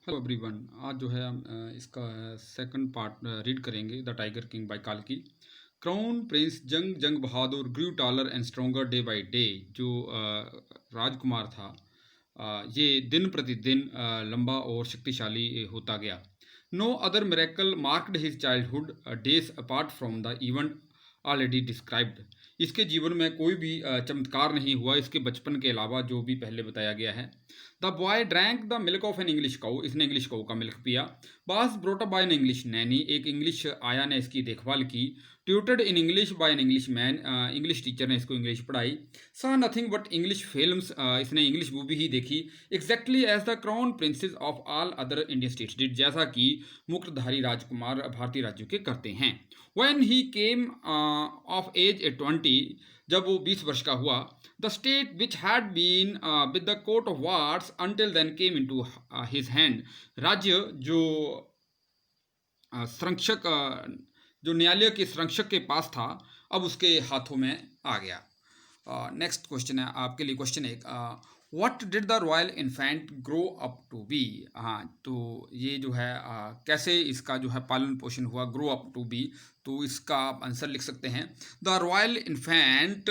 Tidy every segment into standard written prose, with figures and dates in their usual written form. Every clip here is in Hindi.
Hello everyone. आज जो है हम इसका सेकंड पार्ट रीड करेंगे, द टाइगर किंग बाय काल्की। Crown prince Jung Jung Bahadur grew taller and stronger day by day. जो राजकुमार था, ये दिन प्रतिदिन लंबा और शक्तिशाली होता गया। No other miracle marked his childhood days apart from the event already described. इसके जीवन में कोई भी चमत्कार नहीं हुआ इसके बचपन के अलावा, जो भी पहले बताया गया है। The boy drank the milk of an English cow, इसने इंग्लिश काउ का मिल्क पिया। Was brought up by an English nanny, एक इंग्लिश आया ने इसकी देखभाल की। Tutored in English by an English man, English teacher ने इसको इंग्लिश पढ़ाई। Saw nothing but English films, इसने इंग्लिश मूवी ही देखी। Exactly as the crown princes of all other Indian states did, जैसा कि मुकुटधारी राजकुमार भारतीय राज्यों के करते हैं। When he came of age a 20, जब वो 20 वर्ष का हुआ, the state which had been with the court of wards until then came into his hand, राज्य जो संरक्षक जो न्यायालय के संरक्षक के पास था, अब उसके हाथों में आ गया। नेक्स्ट क्वेश्चन है आपके लिए, क्वेश्चन एक, what did the royal infant grow up to be. हाँ, तो ये जो है कैसे इसका जो है पालन पोषण हुआ, ग्रो अप टू बी। तो इसका आप आंसर लिख सकते हैं, the royal infant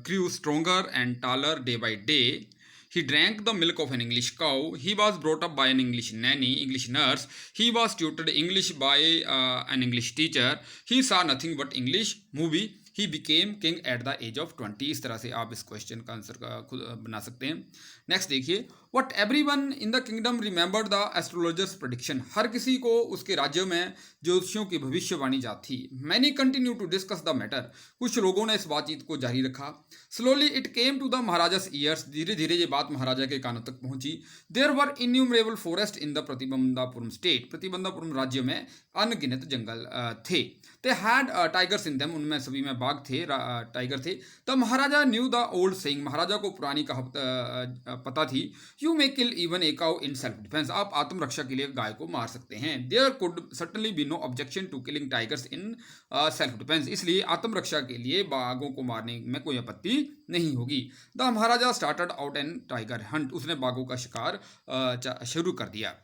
grew stronger and taller day by day. He drank the milk of an English cow. He was brought up by an English nanny, English nurse. He was tutored English by an English teacher. He saw nothing but English movie. He became king at the age of 20. इस तरह से आप इस क्वेश्चन का आंसर खुद बना सकते हैं। नेक्स्ट देखिए, what everyone in the kingdom remembered the astrologer's prediction, हर किसी को उसके राज्य में ज्योतिषियों की भविष्यवाणी याद थी। Many continue to discuss the matter, कुछ लोगों ने इस बातचीत को जारी रखा। Slowly it came to the Maharaja's ears, धीरे धीरे ये बात महाराजा के कानों तक पहुंची। There were innumerable forest in the Pratibandhapuram state, Pratibandhapuram राज्य में अनगिनत जंगल थे। They had tigers in them, उनमें सभी में बाघ थे, टाइगर थे। The Maharaja knew the old saying, महाराजा को पुरानी कहावत पता थी। You may kill even a cow in self defence, आप आत्मरक्षा के लिए गाय को मार सकते हैं। There could certainly be no objection to killing tigers in self defence, इसलिए आत्मरक्षा के लिए बाघों को मारने में कोई आपत्ति नहीं होगी। The maharaja started out an tiger hunt, उसने बाघों का शिकार शुरू कर दिया।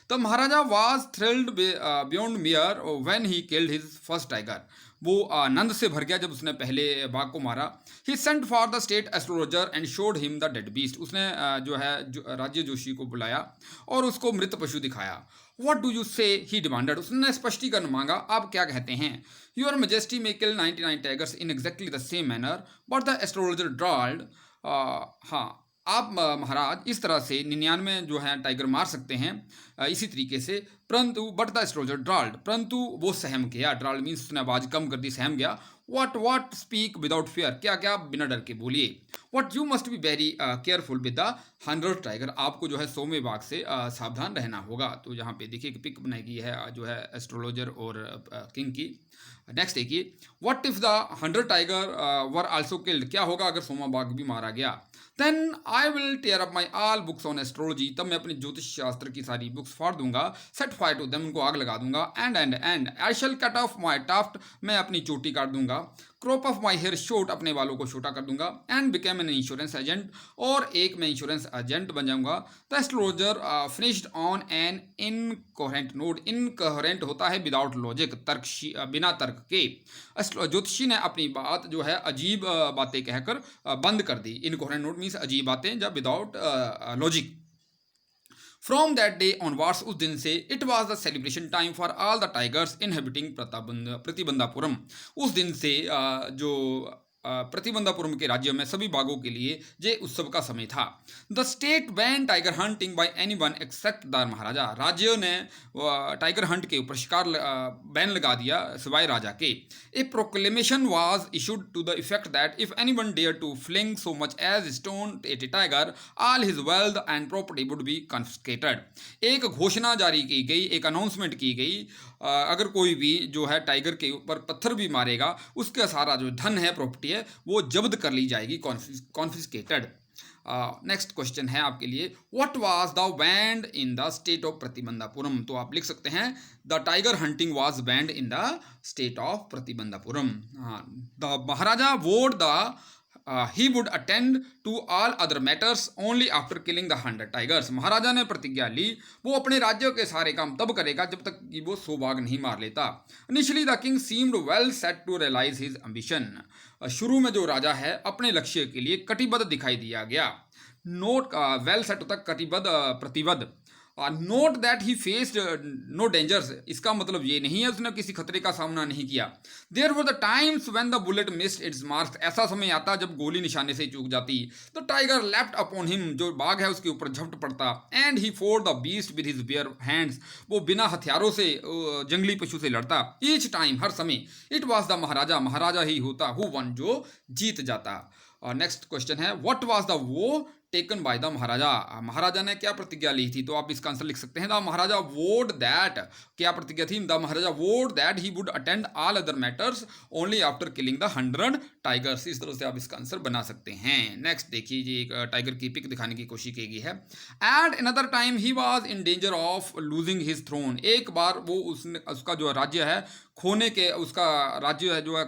The maharaja was thrilled beyond mere when he killed his first tiger, वो आनंद से भर गया जब उसने पहले बाघ को मारा। He sent for the state astrologer and showed him the dead beast, उसने राज्य जोशी को बुलाया और उसको मृत पशु दिखाया। व्हाट डू यू से, ही डिमांडेड, उसने स्पष्टीकरण मांगा, आप क्या कहते हैं। Your majesty may kill 99 tigers in exactly the same manner but the astrologer drawled, हाँ, आप महाराज इस तरह से 99 जो है टाइगर मार सकते हैं इसी तरीके से, परंतु बट द एस्ट्रोलॉजर ड्रॉल्ड, परंतु वो सहम गया। ड्रॉल्ड मीन्स उसने आवाज कम कर दी, सहम गया। व्हाट स्पीक विदाउट फियर, क्या क्या बिना डर के बोलिए। What you must be very careful with the 100 tiger, आपको जो है 100वें बाघ से सावधान रहना होगा। तो यहाँ पे देखिए कि पिक बनाई गई है जो है एस्ट्रोलॉजर और किंग की। नेक्स्ट देखिए, what if the 100 tiger were also killed, क्या होगा अगर 100वां बाघ भी मारा गया। Then I will tear up my all books on astrology, तब मैं अपनी ज्योतिष शास्त्र की सारी बुक्स फाड़ दूंगा। सेट फायर टू देम, उनको आग लगा दूंगा। And I shall cut off my tuft, मैं अपनी चोटी काट दूंगा। Crop off my hair short, अपने बालों को छोटा कर दूंगा। And became an insurance agent, और एक मैं इंश्योरेंस एजेंट बन जाऊंगा। The astrologer finished on an incoherent note, incoherent होता है विदाउट लॉजिक, तर्क, बिना तर्क के। ज्योतिषी ने अपनी बात जो है अजीब बातें कहकर बंद कर दी। इनकोहेरेंट नोट मीन्स अजीब बातें, जब without logic. From that day onwards, उस दिन से, it was the celebration time for all the tigers inhabiting Pratibandhapuram, उस दिन से जो प्रतिबंधापुरम के राज्य में सभी बाघों के लिए ये उत्सव का समय था। The state ban tiger hunting by anyone except the Maharaja, राज्य ने टाइगर हंट के ऊपर शिकार बैन लगा दिया सिवाय राजा के। A proclamation was issued to the effect that if anyone dare to fling so much as stone at a tiger, all his wealth and property would be confiscated, एक घोषणा जारी की गई, एक अनाउंसमेंट की गई, अगर कोई भी जो है टाइगर के ऊपर पत्थर भी मारेगा, उसका सारा जो धन है, प्रॉपर्टी है, वो जब्त कर ली जाएगी, कॉन्फिस्केटेड। नेक्स्ट क्वेश्चन है आपके लिए, what was the banned in the state of Pratibandapuram, तो आप लिख सकते हैं the tiger hunting was banned in the state of Pratibandapuram. The Maharaja vowed the he would attend to all other matters only after killing the 100 tigers. Maharaja ने प्रतिज्ञा ली वो अपने राज्य के सारे काम तब करेगा जब तक कि वो 100 बाघ नहीं मार लेता। Initially the king seemed well set to realise his ambition. शुरू में जो राजा है अपने लक्ष्य के लिए कटिबद्ध दिखाई दिया गया। नोट वेल सेट होता कटिबद्ध प्रतिबद्ध। Note that he faced no dangers, इसका मतलब ये नहीं है उसने किसी खतरे का सामना नहीं किया। There were the times when the bullet missed its marks, ऐसा समय आता जब गोली निशाने से चूक जाती। तो टाइगर लेफ्ट अपॉन हिम, जो बाघ है उसके ऊपर झपट पड़ता। And he Ford the beast with his bare hands, वो बिना हथियारों से जंगली पशु से लड़ता। ईच टाइम, हर समय, इट वॉज द महाराजा, महाराजा ही होता हु वन, जो जीत जाता। और नेक्स्ट क्वेश्चन है व्हाट वाज द वो टेकन बाय द महाराजा, महाराजा ने क्या प्रतिज्ञा ली थी? तो आप इसका आंसर लिख सकते हैं द महाराजा वोड दैट, क्या प्रतिज्ञा थी? द महाराजा वोड that he would attend all other matters only after killing the 100 tigers. इस तरह से आप इसका आंसर बना सकते हैं। नेक्स्ट देखिए जी, एक टाइगर की पिक दिखाने की कोशिश की गई है। At another time he was in danger of losing his throne, एक बार वो उसका जो राज्य है खोने के, उसका राज्य है जो है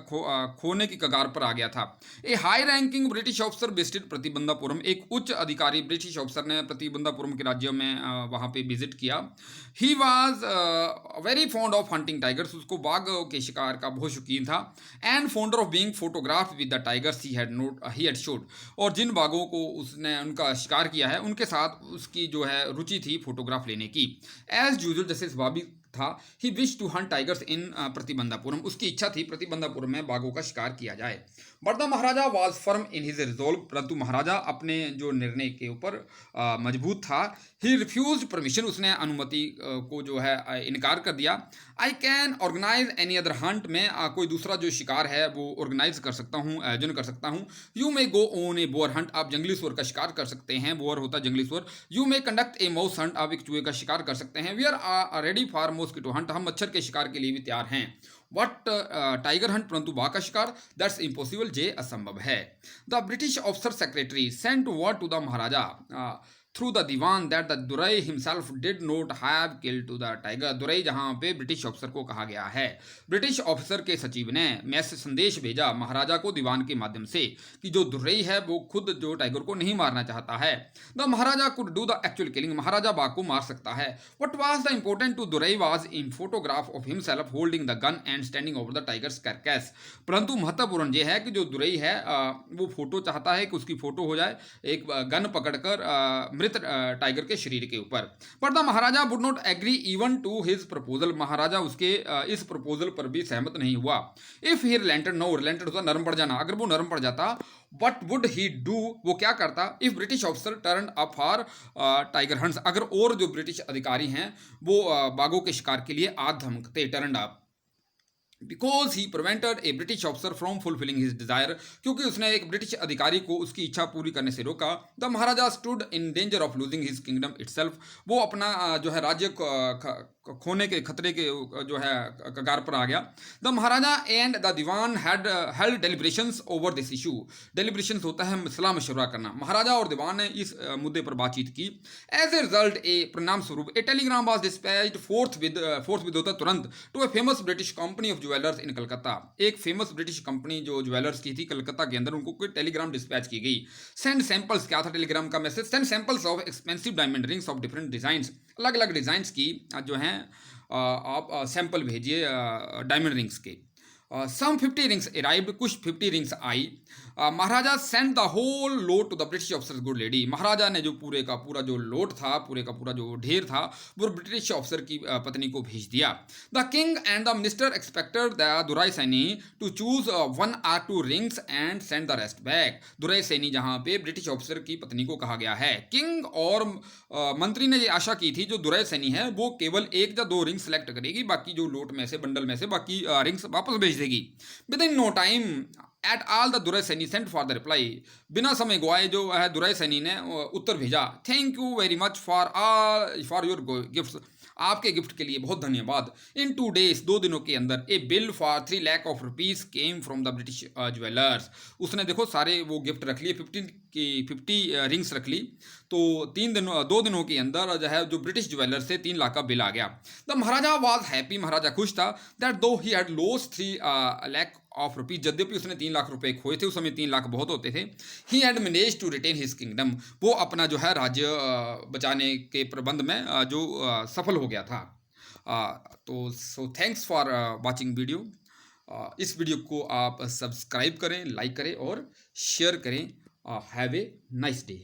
खोने की कगार पर आ गया था। A high ranking British officer visited Pratibandapuram, एक उच्च अधिकारी ब्रिटिश ऑफिसर ने प्रतिबंधापुरम के राज्य में वहाँ पे विजिट किया। He was very fond of hunting tigers, उसको बाघ के शिकार का बहुत शौकीन था। And founder of being photograph with the tigers he had shoot, और जिन बाघों को उसने उनका शिकार किया है उनके साथ उसकी जो है रुचि थी फोटोग्राफ लेने की। एज यूजुअल, जैसे स्वाभाविक था, he wish to hunt tigers in Pratibandapuram, उसकी इच्छा थी प्रतिबंधापुरम में बाघों का शिकार किया जाए। But the maharaja was firm in his resolve, परंतु महाराजा अपने जो निर्णय के ऊपर मजबूत था। ही रिफ्यूज परमिशन, उसने अनुमति को जो है इनकार कर दिया। I can organise any other hunt, मैं कोई दूसरा जो शिकार है वो ऑर्गेनाइज कर सकता हूँ, आयोजन कर सकता हूँ। You may go on a boar hunt, आप जंगली सुअर का शिकार कर सकते हैं, बोअर होता है जंगली सुअर। You may conduct a mouse hunt, आप एक चूहे का शिकार कर सकते हैं। We are ready for mosquito hunt, हम मच्छर के शिकार के लिए भी तैयार हैं। वट टाइगर हंट, परंतु बाघ का शिकार, दैट्स इम्पॉसिबल, जे असंभव है। The British officer secretary sent word to the maharaja through the dewan that the Durai himself did not have killed to the tiger, Durai जहां पे ब्रिटिश ऑफिसर को कहा गया है। ब्रिटिश ऑफिसर के सचिव ने मैसेज संदेश भेजा महाराजा को दीवान के माध्यम से कि जो दुरई है वो खुद जो टाइगर को नहीं मारना चाहता है। The Maharaja could do the actual killing, Maharaja बाघ को मार सकता है। What was the important to Durai was in photograph of himself holding the gun and standing over the tiger's carcass, परंतु महत्वपूर्ण यह है कि जो दुरई है वो फोटो चाहता है कि उसकी फोटो हो जाए एक गन पकड़कर मृत टाइगर के शरीर के ऊपर। But the Maharaja would not agree even to his proposal, Maharaja उसके इस प्रपोजल पर भी सहमत नहीं हुआ। इफ ही रिलेंटेड, नो रिलेंटेड होता नरम पड़ जाना, अगर वो नरम पड़ जाता, वट वुड ही डू, वो क्या करता? If British officer turn up for tiger hunts, अगर और जो ब्रिटिश अधिकारी हैं वो बाघों के शिकार के लिए आग धमकते, turn up, because he prevented a British officer from fulfilling his desire, क्योंकि उसने एक ब्रिटिश अधिकारी को उसकी इच्छा पूरी करने से रोका। The Maharaja stood in danger of losing his kingdom itself, वो अपना जो है राज्य खोने के खतरे के जो है कगार पर आ गया। The maharaja and the dewan had held deliberations over this issue, deliberations होता है सलाह मशवरा करना, महाराजा और दीवान ने इस मुद्दे पर बातचीत की। एज ए रिजल्ट, ए परिणाम स्वरूप, a telegram was dispatched forthwith विद होता तुरंत, to a famous British company of jewellers in Calcutta, एक फेमस ब्रिटिश कंपनी जो ज्वेलर्स की थी कलकत्ता के अंदर, उनको कोई टेलीग्राम डिस्पैच की गई। सेंड सैंपल्स, क्या था टेलीग्राम का message? Send samples of expensive diamond rings of different designs, अलग अलग डिजाइंस की जो हैं आप सैंपल भेजिए डायमंड रिंग्स के। सम 50 रिंग्स अराइव्ड, कुछ 50 रिंग्स आई। Maharaja send the whole load to the British officer good lady, Maharaja ने जो पूरे का पूरा जो लोड था, पूरे का पूरा जो ढेर था, वो ब्रिटिश ऑफिसर की पत्नी को भेज दिया। The king and the minister expected the Durai सैनी to choose 1 or 2 rings and send the rest back, Durai सैनी जहां पे ब्रिटिश ऑफिसर की पत्नी को कहा गया है। किंग और मंत्री ने ये आशा की थी जो दुराई सैनी है वो केवल 1 या 2 रिंग सेलेक्ट करेगी, बाकी जो लोट में से, बंडल में से बाकी रिंग्स वापस भेज देगी। Within no time at all the Durai Saini sent for the reply, बिना समय गवाए जो है दुराई सैनी ने उत्तर भेजा। Thank you very much for your gifts, आपके गिफ्ट के लिए बहुत धन्यवाद। इन 2 days, 2 दिनों के अंदर, a bill for 3 lakh of rupees came from the British jewellers, उसने देखो सारे वो गिफ्ट रख लिए, 50 रिंग्स रख ली, तो 2 दिनों के अंदर जो है जो ब्रिटिश ज्वेलर से 3 लाख का बिल आ गया। द महाराजा वाज हैप्पी, महाराजा खुश था, दैट दो he had lost 3 lakh of rupees, यद्यपि उसने 3 लाख रुपए खोए थे, उस समय 3 लाख बहुत होते थे। He had managed to retain his kingdom, वो अपना जो है राज्य बचाने के प्रबंध में जो सफल हो गया था। तो so thanks for watching video. इस वीडियो को आप सब्सक्राइब करें, लाइक करें और शेयर करें। Have a nice day.